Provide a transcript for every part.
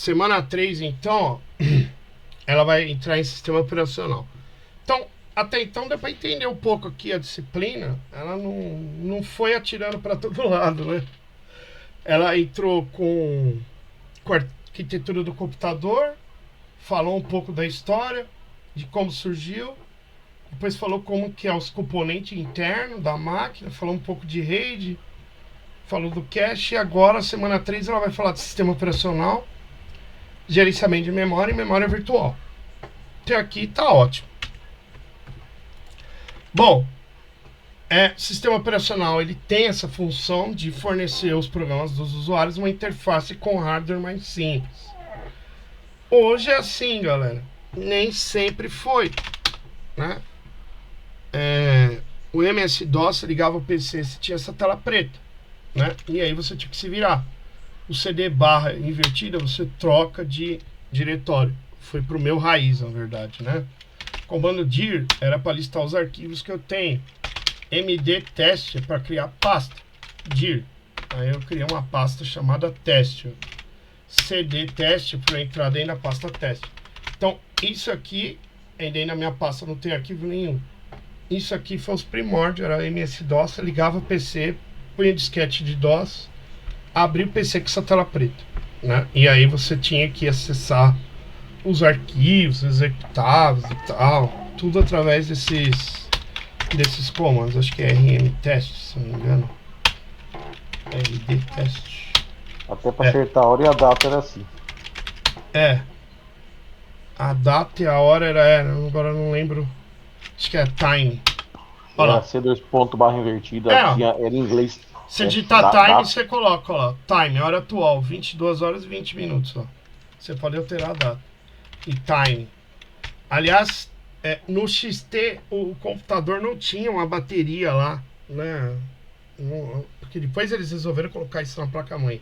semana 3, então, ó, ela vai entrar em sistema operacional. Então, até então deu para entender um pouco aqui a disciplina. Ela não foi atirando para todo lado, né? Ela entrou com a arquitetura do computador, falou um pouco da história, de como surgiu, depois falou como que é os componentes internos da máquina, falou um pouco de rede, falou do cache, e agora, semana 3, ela vai falar de sistema operacional, gerenciamento de memória e memória virtual. Até aqui tá ótimo. Bom, sistema operacional ele tem essa função de fornecer aos programas dos usuários uma interface com hardware mais simples. Hoje é assim, galera. Nem sempre foi, né? O MS-DOS ligava o PC, se tinha essa tela preta, né? E aí você tinha que se virar. O CD barra invertida, você troca de diretório. Foi pro meu raiz, na verdade, né? Comando dir era para listar os arquivos que eu tenho. MD teste é para criar pasta. dir. Aí eu criei uma pasta chamada teste. CD teste para entrar dentro da pasta teste. Então, isso aqui, dentro da minha pasta não tem arquivo nenhum. Isso aqui foi os primórdios, era MS-DOS, ligava o PC, punha disquete de DOS, abria o PC com essa tela preta, né? E aí você tinha que acessar os arquivos, executáveis e tal, tudo através desses comandos. Acho que é rm test, se não me engano. rd test. Até para acertar a hora e a data era assim. A data e a hora era agora eu não lembro. Acho que é time. Olha lá. C2 ponto barra invertida, era em inglês. Você digitar time, você coloca, ó, time, hora atual, 22 horas e 20 minutos, ó. Você pode alterar a data. E time. Aliás, no XT o computador não tinha uma bateria lá, né? Porque depois eles resolveram colocar isso na placa-mãe.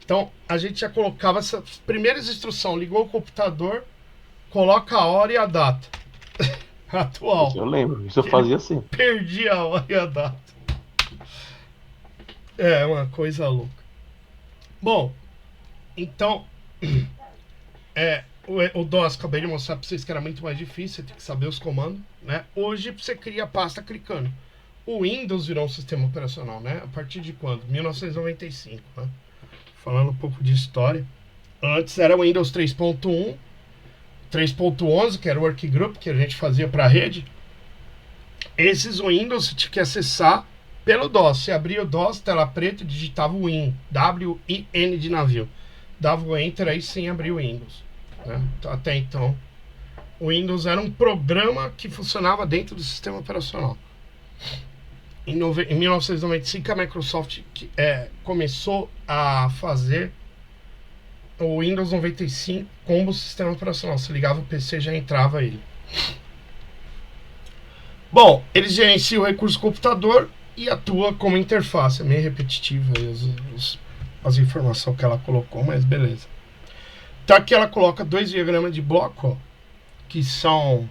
Então, a gente já colocava essa primeira instrução, ligou o computador, coloca a hora e a data atual. Isso eu lembro, isso eu fazia assim. Perdi a hora e a data. É uma coisa louca. Bom, então, o DOS, acabei de mostrar pra vocês que era muito mais difícil, você tem que saber os comandos, né? Hoje você cria a pasta clicando. O Windows virou um sistema operacional, né? A partir de quando? 1995, né? Falando um pouco de história. Antes era o Windows 3.1, 3.11, que era o workgroup que a gente fazia para a rede. Esses Windows você tinha que acessar pelo DOS. Você abria o DOS, tela preta, e digitava o Win, W-I-N de navio. Dava o Enter aí sem abrir o Windows, né? Até então, o Windows era um programa que funcionava dentro do sistema operacional. Em 1995, a Microsoft começou a fazer o Windows 95 como sistema operacional. Se ligava o PC, já entrava ele. Bom, eles gerenciam o recurso computador e atua como interface. É meio repetitivo aí as informações que ela colocou, mas beleza. Então aqui ela coloca 2 diagramas de bloco, ó, que são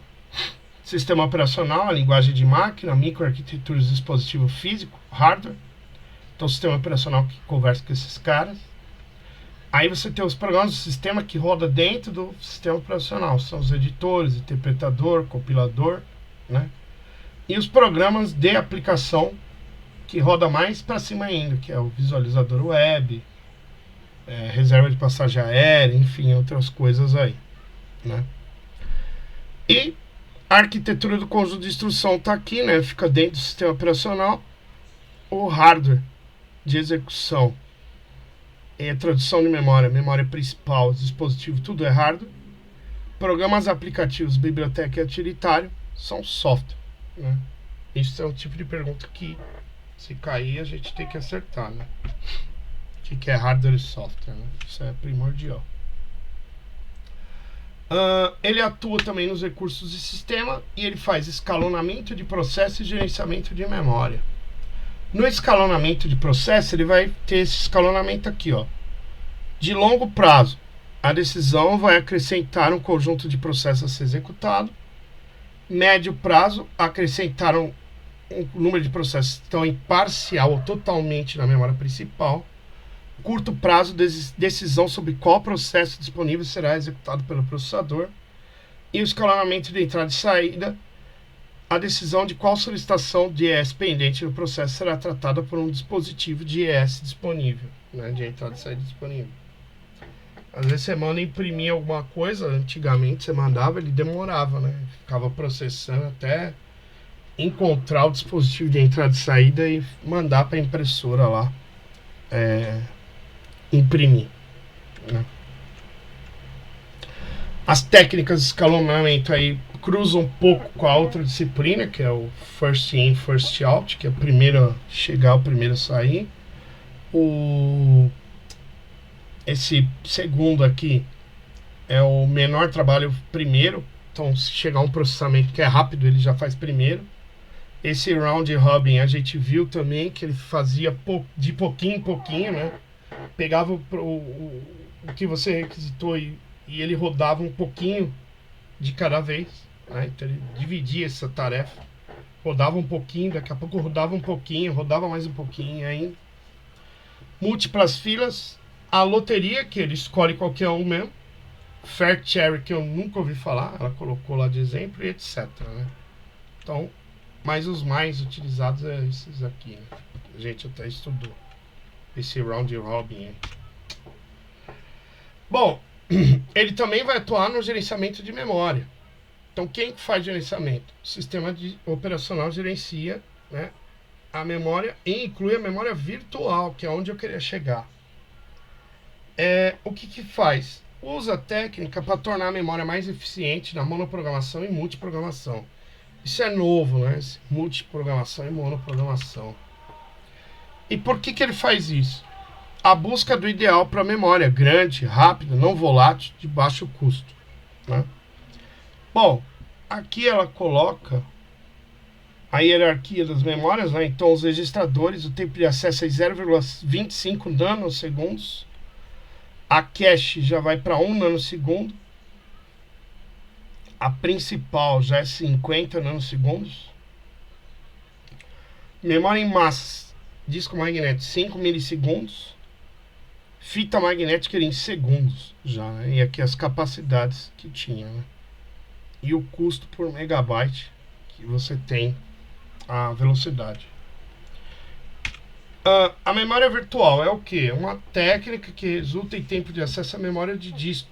sistema operacional, a linguagem de máquina, microarquitetura de dispositivo físico, hardware. Então sistema operacional que conversa com esses caras. Aí você tem os programas do sistema que roda dentro do sistema operacional. São os editores, interpretador, compilador, né? E os programas de aplicação que roda mais para cima ainda, que é o visualizador web, reserva de passagem aérea, enfim, outras coisas aí, né? E a arquitetura do conjunto de instrução está aqui, né? Fica dentro do sistema operacional. O hardware de execução tradução de memória, memória principal, dispositivo, tudo é hardware. Programas aplicativos, biblioteca e utilitário são software, né? Isso é um tipo de pergunta que, se cair, a gente tem que acertar, né? O que é hardware e software, né? Isso é primordial. Ele atua também nos recursos de sistema e ele faz escalonamento de processo e gerenciamento de memória. No escalonamento de processo, ele vai ter esse escalonamento aqui, ó. De longo prazo, a decisão vai acrescentar um conjunto de processos a ser executado. Médio prazo, acrescentar um número de processos que estão em parcial ou totalmente na memória principal. curto prazo, decisão sobre qual processo disponível será executado pelo processador, e o escalonamento de entrada e saída. A decisão de qual solicitação de IES pendente no processo será tratada por um dispositivo de IES disponível, né, de entrada e saída disponível. Às vezes você manda imprimir alguma coisa, antigamente você mandava, ele demorava, né? Ficava processando até encontrar o dispositivo de entrada e saída e mandar para a impressora lá imprimir, né? As técnicas de escalonamento aí cruzam um pouco com a outra disciplina, que é o first in, first out, que é o primeiro a chegar, o primeiro a sair. Esse segundo aqui é o menor trabalho primeiro. Então, se chegar um processamento que é rápido, ele já faz primeiro. Esse round robin a gente viu também que ele fazia de pouquinho em pouquinho, né? Pegava o que você requisitou e ele rodava um pouquinho de cada vez, né? Então ele dividia essa tarefa. Rodava um pouquinho, daqui a pouco rodava um pouquinho, rodava mais um pouquinho ainda. Múltiplas filas. A loteria, que ele escolhe qualquer um mesmo. Fair Cherry, que eu nunca ouvi falar, ela colocou lá de exemplo, e etc, né? Então, mas os mais utilizados é esses aqui, né? A gente até estudou esse round robin aí. Bom, ele também vai atuar no gerenciamento de memória. Então, quem faz gerenciamento? O sistema operacional gerencia, né, a memória e inclui a memória virtual, que é onde eu queria chegar. O que faz? Usa a técnica para tornar a memória mais eficiente na monoprogramação e multiprogramação. Isso é novo, né? Multiprogramação e monoprogramação. E por que ele faz isso? A busca do ideal para memória grande, rápida, não volátil, de baixo custo, né? Bom, aqui ela coloca a hierarquia das memórias, né? Então, os registradores, o tempo de acesso é 0,25 nanosegundos. A cache já vai para 1 nanosegundo. A principal já é 50 nanosegundos. Memória em massa, disco magnético, 5 milissegundos. Fita magnética em segundos já, né? E aqui as capacidades que tinha, né? E o custo por megabyte que você tem, a velocidade. A memória virtual é o que? Uma técnica que resulta em tempo de acesso à memória de disco.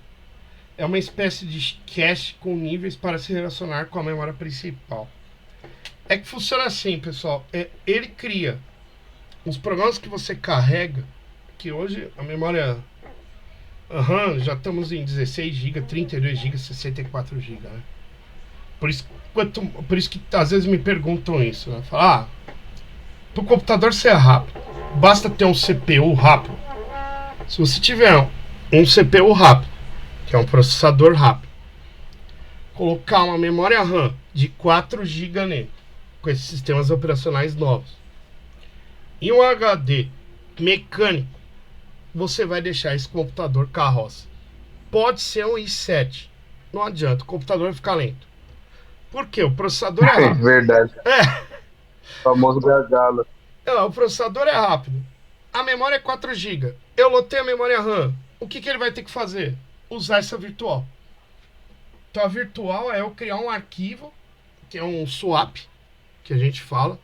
É uma espécie de cache com níveis para se relacionar com a memória principal. É que funciona assim, pessoal. Ele cria os programas que você carrega, que hoje a memória já estamos em 16 GB, 32 GB, 64 GB, né? Por isso que às vezes me perguntam isso, né? Falar, para o computador ser rápido, basta ter um CPU rápido. Se você tiver um CPU rápido, que é um processador rápido, colocar uma memória RAM de 4 GB nele, com esses sistemas operacionais novos, e um HD mecânico, você vai deixar esse computador carroça. Pode ser um i7, não adianta, o computador vai ficar lento. Por quê? O processador é rápido. Verdade. O famoso gargalo. O processador é rápido. A memória é 4 GB. Eu lotei a memória RAM. O que ele vai ter que fazer? Usar essa virtual. Então a virtual é eu criar um arquivo, que é um swap, que a gente fala.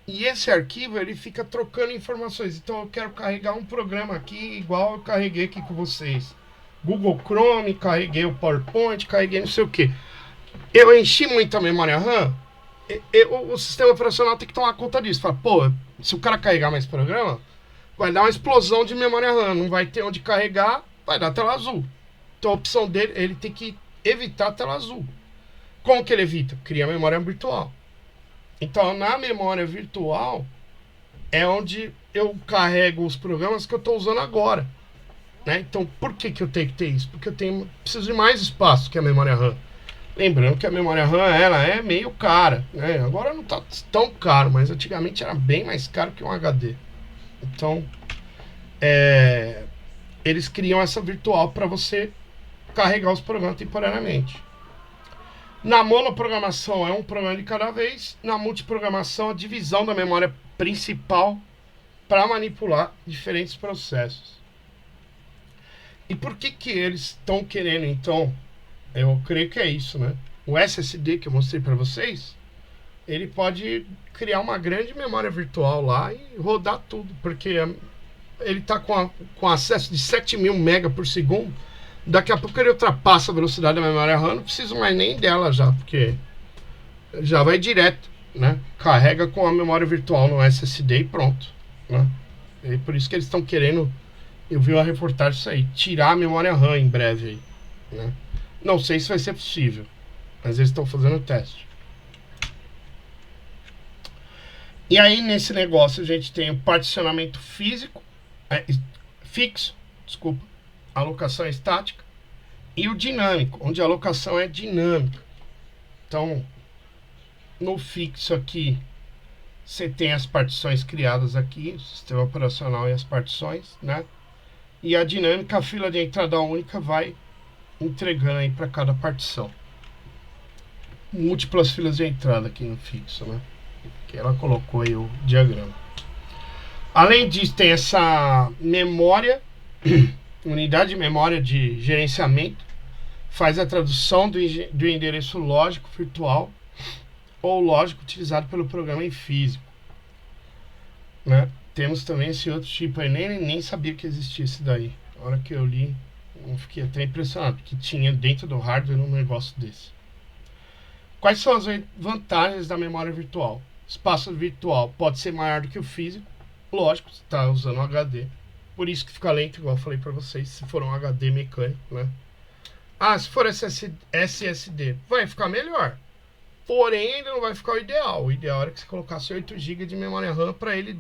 E esse arquivo ele fica trocando informações. Então eu quero carregar um programa aqui, igual eu carreguei aqui com vocês. Google Chrome, carreguei o PowerPoint, carreguei não sei o que. Eu enchi muita memória RAM, o sistema operacional tem que tomar conta disso. Fala, pô, se o cara carregar mais programa, vai dar uma explosão de memória RAM, não vai ter onde carregar, vai dar tela azul. Então a opção dele, ele tem que evitar a tela azul. Como que ele evita? Cria memória virtual. Então na memória virtual é onde eu carrego os programas que eu estou usando agora, né? Então por que eu tenho que ter isso? Porque preciso de mais espaço que a memória RAM. Lembrando que a memória RAM ela é meio cara, né? Agora não está tão caro, mas antigamente era bem mais caro que um HD. Então, eles criam essa virtual para você carregar os programas temporariamente. Na monoprogramação é um programa de cada vez. Na multiprogramação, a divisão da memória principal para manipular diferentes processos. E por que eles estão querendo, então? Eu creio que é isso, né? O SSD que eu mostrei para vocês, ele pode criar uma grande memória virtual lá e rodar tudo, porque ele está com acesso de 7.000 MB por segundo. Daqui a pouco ele ultrapassa a velocidade da memória RAM, não preciso mais nem dela já, porque já vai direto, né? Carrega com a memória virtual no SSD e pronto, né? E por isso que eles estão querendo, eu vi uma reportagem disso aí, tirar a memória RAM em breve aí, né? Não sei se vai ser possível, mas eles estão fazendo o teste. E aí nesse negócio a gente tem o particionamento fixo, desculpa, a alocação estática, e o dinâmico, onde a alocação é dinâmica. Então, no fixo aqui, você tem as partições criadas aqui, o sistema operacional e as partições, né? E a dinâmica, a fila de entrada única vai entregando aí para cada partição. Múltiplas filas de entrada aqui no fixo, né? Que ela colocou aí o diagrama. Além disso, tem essa memória, unidade de memória de gerenciamento, faz a tradução do endereço lógico virtual ou lógico utilizado pelo programa em físico, né? Temos também esse outro tipo aí, nem sabia que existia esse daí. Na hora que eu li, eu fiquei até impressionado, que tinha dentro do hardware um negócio desse. Quais são as vantagens da memória virtual? Espaço virtual pode ser maior do que o físico, lógico, você está usando um HD. Por isso que fica lento, igual eu falei para vocês, se for um HD mecânico, né? Ah, se for SSD, vai ficar melhor. Porém, ainda não vai ficar o ideal. O ideal era que você colocasse 8 GB de memória RAM para ele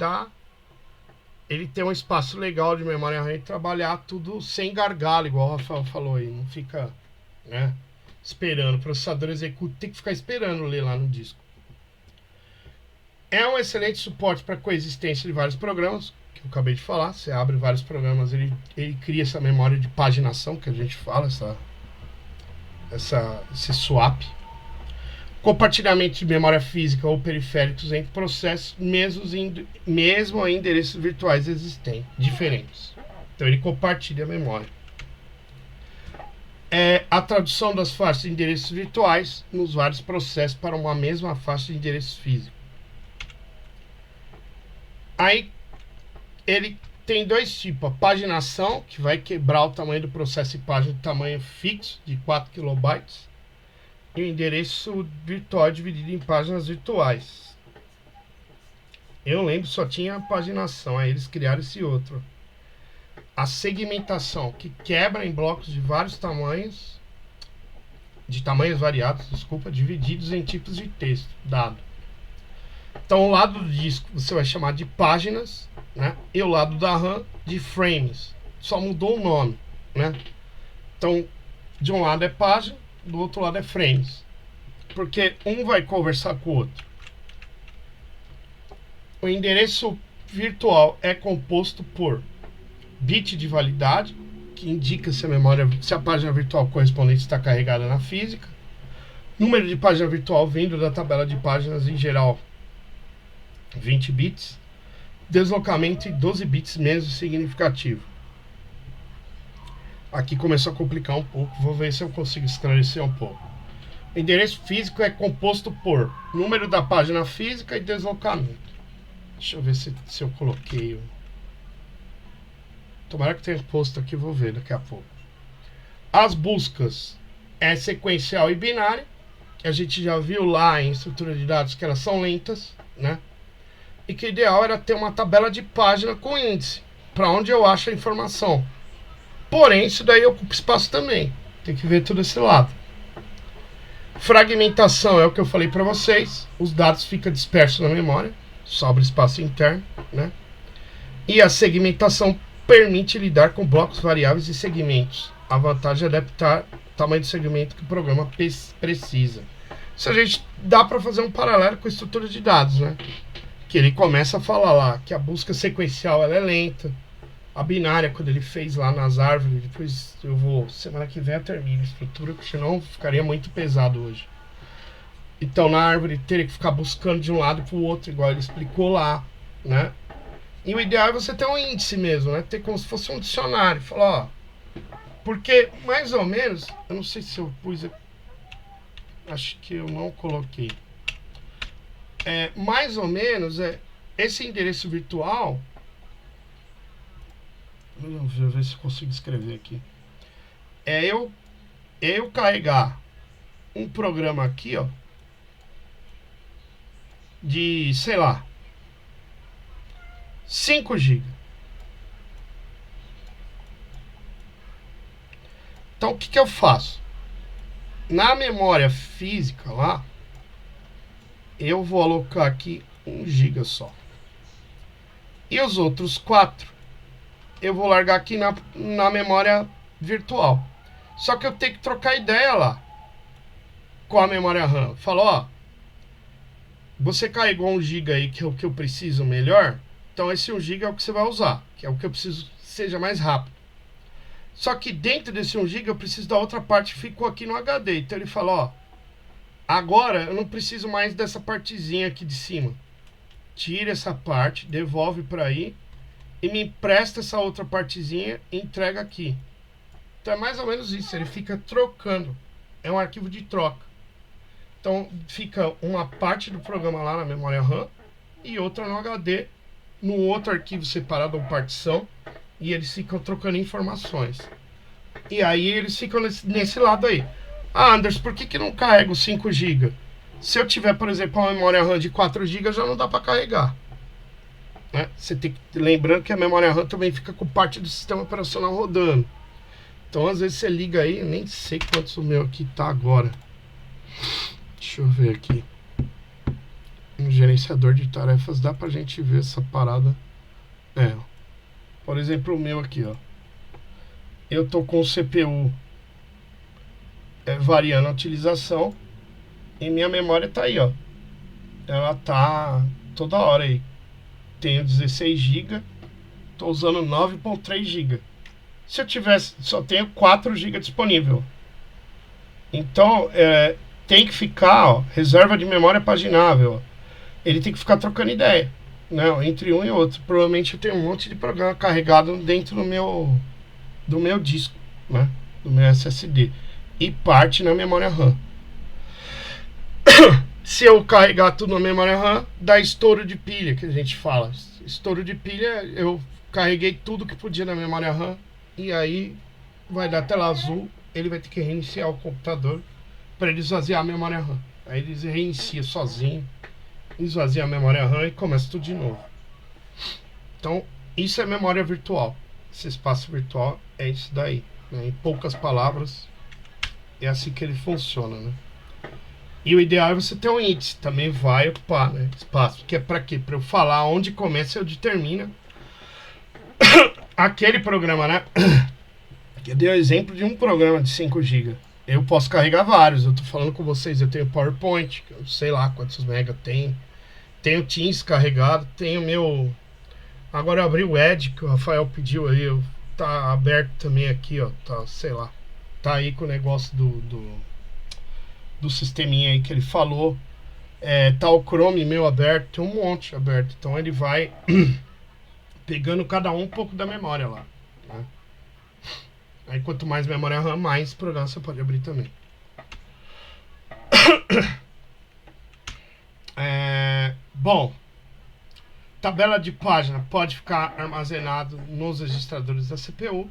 ter um espaço legal de memória RAM e trabalhar tudo sem gargalo, igual o Rafael falou aí. Não fica, né, esperando. O processador executa, tem que ficar esperando ler lá no disco. É um excelente suporte para coexistência de vários programas, que eu acabei de falar. Você abre vários programas, ele cria essa memória de paginação que a gente fala, esse swap. Compartilhamento de memória física ou periféricos entre processos, mesmo em endereços virtuais existentes, diferentes. Então ele compartilha a memória. A tradução das faixas de endereços virtuais nos vários processos para uma mesma faixa de endereço físico. Aí ele tem dois tipos: a paginação, que vai quebrar o tamanho do processo de página de tamanho fixo de 4 KB, e o endereço virtual dividido em páginas virtuais. Eu lembro, só tinha a paginação, aí eles criaram esse outro. A segmentação, que quebra em blocos de vários tamanhos, de tamanhos variados, divididos em tipos de texto, dado. Então o lado do disco você vai chamar de páginas, né? E o lado da RAM de frames. Só mudou o nome, né? Então, de um lado é página, do outro lado é frames, porque um vai conversar com o outro. O endereço virtual é composto por bit de validade, que indica se a página virtual correspondente está carregada na física, número de página virtual vindo da tabela de páginas, em geral 20 bits, deslocamento e 12 bits menos significativo. Aqui começou a complicar um pouco, vou ver se eu consigo esclarecer um pouco. O endereço físico é composto por número da página física e deslocamento. Deixa eu ver se eu coloquei. Tomara que tenha posto aqui, vou ver daqui a pouco. As buscas é sequencial e binária, que a gente já viu lá em estrutura de dados que elas são lentas, né? E que o ideal era ter uma tabela de página com índice, para onde eu acho a informação. Porém, isso daí ocupa espaço também. Tem que ver todo esse lado. Fragmentação é o que eu falei para vocês. Os dados ficam dispersos na memória, sobra espaço interno, né? E a segmentação permite lidar com blocos variáveis e segmentos. A vantagem é adaptar o tamanho do segmento que o programa precisa. Isso a gente dá para fazer um paralelo com a estrutura de dados, né? Que ele começa a falar lá que a busca sequencial ela é lenta. A binária, quando ele fez lá nas árvores, depois eu vou, semana que vem eu termino a estrutura, porque senão ficaria muito pesado hoje. Então na árvore teria que ficar buscando de um lado para o outro, igual ele explicou lá, né? E o ideal é você ter um índice mesmo, né? Ter como se fosse um dicionário. Falar, ó. Porque, mais ou menos, eu não sei se eu pus. Acho que eu não coloquei. Mais ou menos, esse endereço virtual. Vamos ver se eu consigo escrever aqui. Eu carregar um programa aqui, ó. De, sei lá, 5 GB. Então o que eu faço? Na memória física lá, eu vou alocar aqui 1 GB só. E os outros 4 eu vou largar aqui na memória virtual. Só que eu tenho que trocar ideia lá com a memória RAM. Falou, ó, você carregou 1 GB aí, que é o que eu preciso melhor. Então esse 1 GB é o que você vai usar, que é o que eu preciso que seja mais rápido. Só que dentro desse 1 GB eu preciso da outra parte que ficou aqui no HD. Então ele fala, ó, agora eu não preciso mais dessa partezinha aqui de cima. Tira essa parte, devolve para aí e me empresta essa outra partezinha e entrega aqui. Então é mais ou menos isso, ele fica trocando. É um arquivo de troca. Então fica uma parte do programa lá na memória RAM e outra no HD, no outro arquivo separado ou partição, e eles ficam trocando informações. E aí eles ficam nesse lado aí. Ah, Anderson, por que não carrega os 5 GB? Se eu tiver, por exemplo, uma memória RAM de 4 GB, já não dá para carregar. Né? Você tem que, lembrando que a memória RAM também fica com parte do sistema operacional rodando. Então às vezes você liga aí, eu nem sei quantos o meu aqui tá agora. Deixa eu ver aqui. No gerenciador de tarefas dá pra gente ver essa parada. Por exemplo, o meu aqui, ó. Eu tô com o CPU variando a utilização e minha memória tá aí, ó. Ela tá toda hora aí. Tenho 16 GB, tô usando 9.3 GB. Se eu tivesse, só tenho 4 GB disponível. Então, tem que ficar, ó, reserva de memória paginável. Ó. Ele tem que ficar trocando ideia, né, entre um e outro. Provavelmente eu tenho um monte de programa carregado dentro do meu disco, né, do meu SSD. E parte na memória RAM. Se eu carregar tudo na memória RAM, dá estouro de pilha, que a gente fala. Estouro de pilha, eu carreguei tudo que podia na memória RAM. E aí vai dar tela azul, ele vai ter que reiniciar o computador para ele esvaziar a memória RAM. Aí ele reinicia sozinho, esvazia a memória RAM e começa tudo de novo. Então, isso é memória virtual. Esse espaço virtual é isso daí, né? Em poucas palavras, é assim que ele funciona, né? E o ideal é você ter um índice, também vai ocupar, né, espaço. Que é para quê? Para eu falar onde começa e onde termina aquele programa, né? Que eu dei o exemplo de um programa de 5 GB. Eu posso carregar vários. Eu tô falando com vocês, eu tenho PowerPoint, eu sei lá quantos mega tem. Tenho Teams carregado, tenho meu... Agora eu abri o Edge, que o Rafael pediu aí, tá aberto também aqui, ó, tá, sei lá. Tá aí com o negócio do sisteminha aí que ele falou. Tá o Chrome meu aberto, tem um monte aberto. Então ele vai pegando cada um pouco da memória lá, né? Aí quanto mais memória RAM, mais programa você pode abrir também. Bom, tabela de página pode ficar armazenado nos registradores da CPU,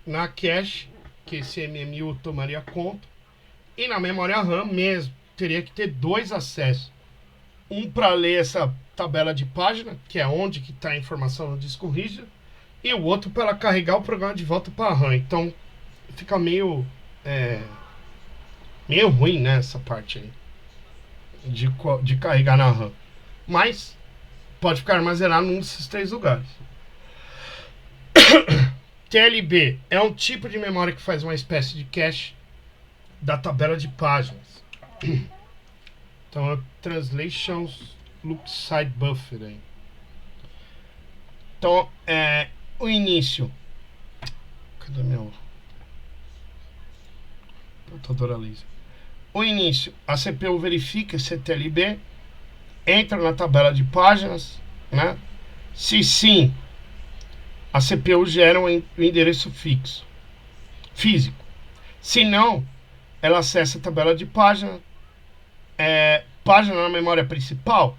na cache, que esse MMU tomaria conta, e na memória RAM mesmo, teria que ter 2 acessos. Um para ler essa tabela de página, que é onde que está a informação no disco rígido, e o outro para carregar o programa de volta para a RAM. Então fica meio ruim, né, essa parte aí de carregar na RAM. Mas pode ficar armazenado num desses 3 lugares. TLB é um tipo de memória que faz uma espécie de cache da tabela de páginas. Então é Translations Look Side Buffer aí. Então o início. Cadê meu computador laser? O início, a CPU verifica esse TLB, entra na tabela de páginas, né? Se sim, a CPU gera um endereço físico. Se não, ela acessa a tabela de página, página na memória principal,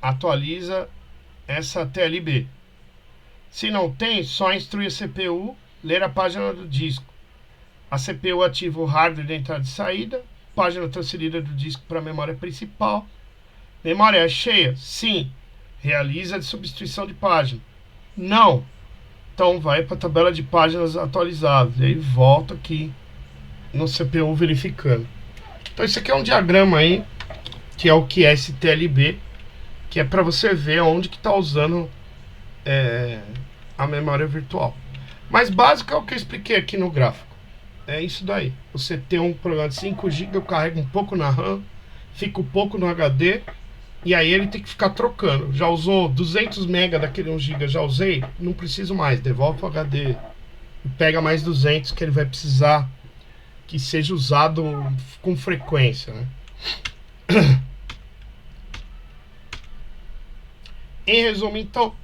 atualiza essa TLB. Se não tem, só instrui a CPU ler a página do disco. A CPU ativa o hardware de entrada e saída, página transferida do disco para a memória principal. Memória cheia? Sim. Realiza a substituição de página. Não. Então vai para a tabela de páginas atualizadas. E aí volta aqui no CPU verificando. Então isso aqui é um diagrama aí, que é o que é esse TLB, que é para você ver onde que está usando a memória virtual. Mas básico é o que eu expliquei aqui no gráfico. É isso daí. Você tem um programa de 5 GB, eu carrego um pouco na RAM, fica um pouco no HD, e aí ele tem que ficar trocando. Já usou 200 MB daquele 1 GB, já usei? Não preciso mais, devolve para o HD. E pega mais 200 que ele vai precisar que seja usado com frequência, né? Em resumo, então,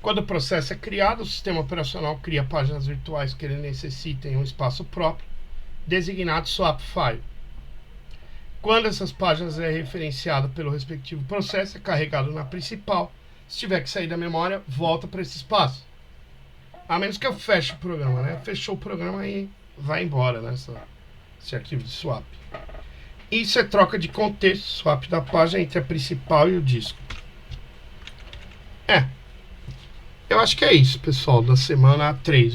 quando o processo é criado, o sistema operacional cria páginas virtuais que ele necessita em um espaço próprio, designado swap file. Quando essas páginas é referenciado pelo respectivo processo, é carregado na principal. Se tiver que sair da memória, volta para esse espaço. A menos que eu feche o programa, né? Fechou o programa e vai embora, né? Esse arquivo de swap. Isso é troca de contexto, swap da página entre a principal e o disco. Eu acho que é isso, pessoal, da semana 3.